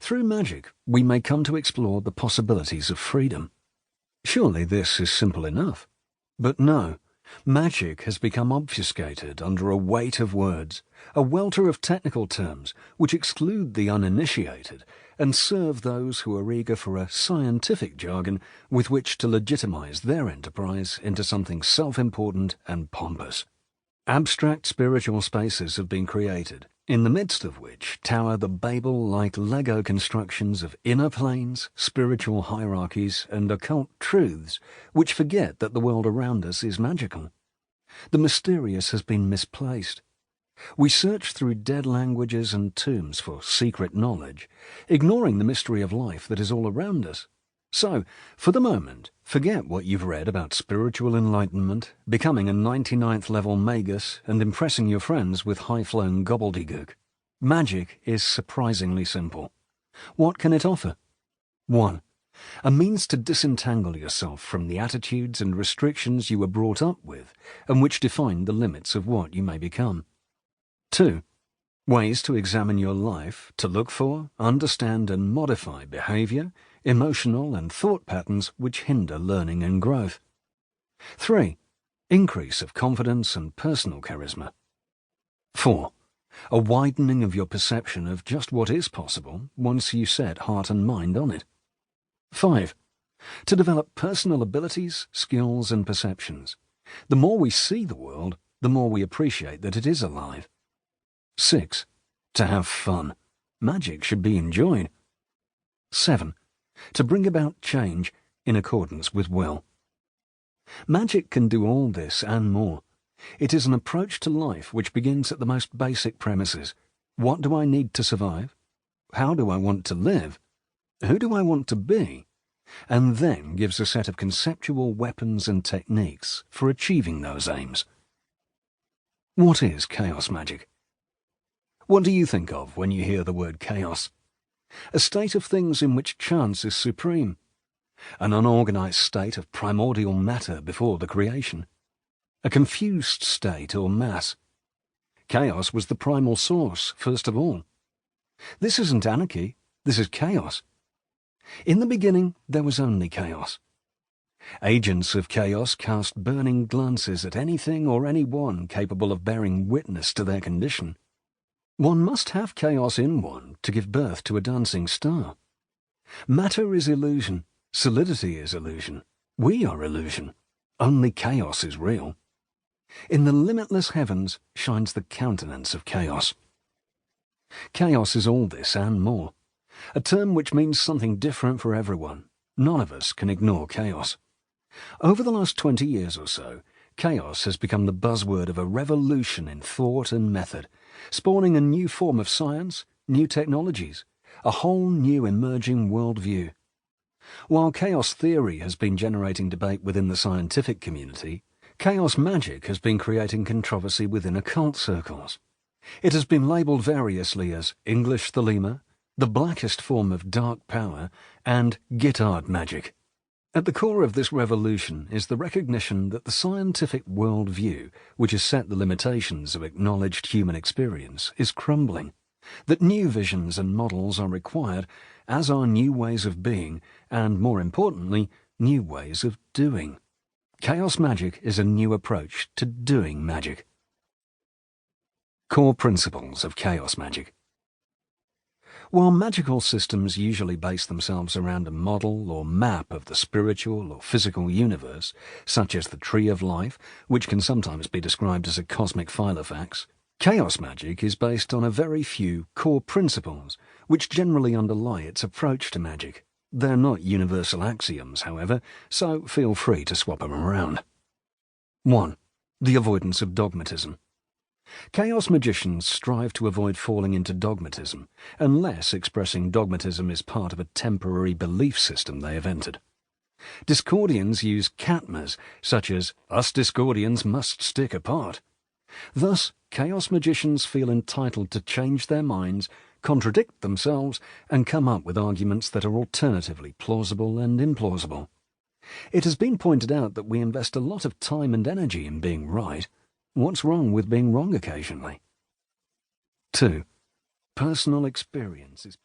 Through magic, we may come to explore the possibilities of freedom. Surely this is simple enough. But no, magic has become obfuscated under a weight of words, a welter of technical terms which exclude the uninitiated and serve those who are eager for a scientific jargon with which to legitimize their enterprise into something self-important and pompous. Abstract spiritual spaces have been created, in the midst of which tower the Babel-like Lego constructions of inner planes, spiritual hierarchies, and occult truths which forget that the world around us is magical. The mysterious has been misplaced. We search through dead languages and tombs for secret knowledge, ignoring the mystery of life that is all around us. So, for the moment, forget what you've read about spiritual enlightenment, becoming a 99th level magus, and impressing your friends with high-flown gobbledygook. Magic is surprisingly simple. What can it offer? 1. A means to disentangle yourself from the attitudes and restrictions you were brought up with, and which define the limits of what you may become. 2. Ways to examine your life, to look for, understand, and modify behavior, emotional and thought patterns which hinder learning and growth. 3. Increase of confidence and personal charisma. 4. A widening of your perception of just what is possible once you set heart and mind on it. 5. To develop personal abilities, skills, and perceptions. The more we see the world, the more we appreciate that it is alive. 6. To have fun. Magic should be enjoyed. 7. To bring about change in accordance with will. Magic can do all this and more. It is an approach to life which begins at the most basic premises. What do I need to survive? How do I want to live? Who do I want to be? And then gives a set of conceptual weapons and techniques for achieving those aims. What is chaos magic? What do you think of when you hear the word chaos? A state of things in which chance is supreme. An unorganized state of primordial matter before the creation. A confused state or mass. Chaos was the primal source, first of all. This isn't anarchy, this is chaos. In the beginning, there was only chaos. Agents of chaos cast burning glances at anything or anyone capable of bearing witness to their condition. One must have chaos in one to give birth to a dancing star. Matter is illusion, solidity is illusion, we are illusion, only chaos is real. In the limitless heavens shines the countenance of chaos. Chaos is all this and more, a term which means something different for everyone. None of us can ignore chaos. Over the last 20 years or so, chaos has become the buzzword of a revolution in thought and method, spawning a new form of science, new technologies, a whole new emerging worldview. While chaos theory has been generating debate within the scientific community, chaos magic has been creating controversy within occult circles. It has been labelled variously as English Thelema, the blackest form of dark power, and guitar magic. At the core of this revolution is the recognition that the scientific worldview, which has set the limitations of acknowledged human experience, is crumbling, that new visions and models are required, as are new ways of being, and, more importantly, new ways of doing. Chaos magic is a new approach to doing magic. Core principles of chaos magic. While magical systems usually base themselves around a model or map of the spiritual or physical universe, such as the Tree of Life, which can sometimes be described as a cosmic filofax, chaos magic is based on a very few core principles which generally underlie its approach to magic. They're not universal axioms, however, so feel free to swap them around. 1. The avoidance of dogmatism. Chaos magicians strive to avoid falling into dogmatism, unless expressing dogmatism is part of a temporary belief system they have entered. Discordians use catmas, such as, "Us Discordians must stick apart." Thus, chaos magicians feel entitled to change their minds, contradict themselves, and come up with arguments that are alternatively plausible and implausible. It has been pointed out that we invest a lot of time and energy in being right. What's wrong with being wrong occasionally? 2. Personal experience is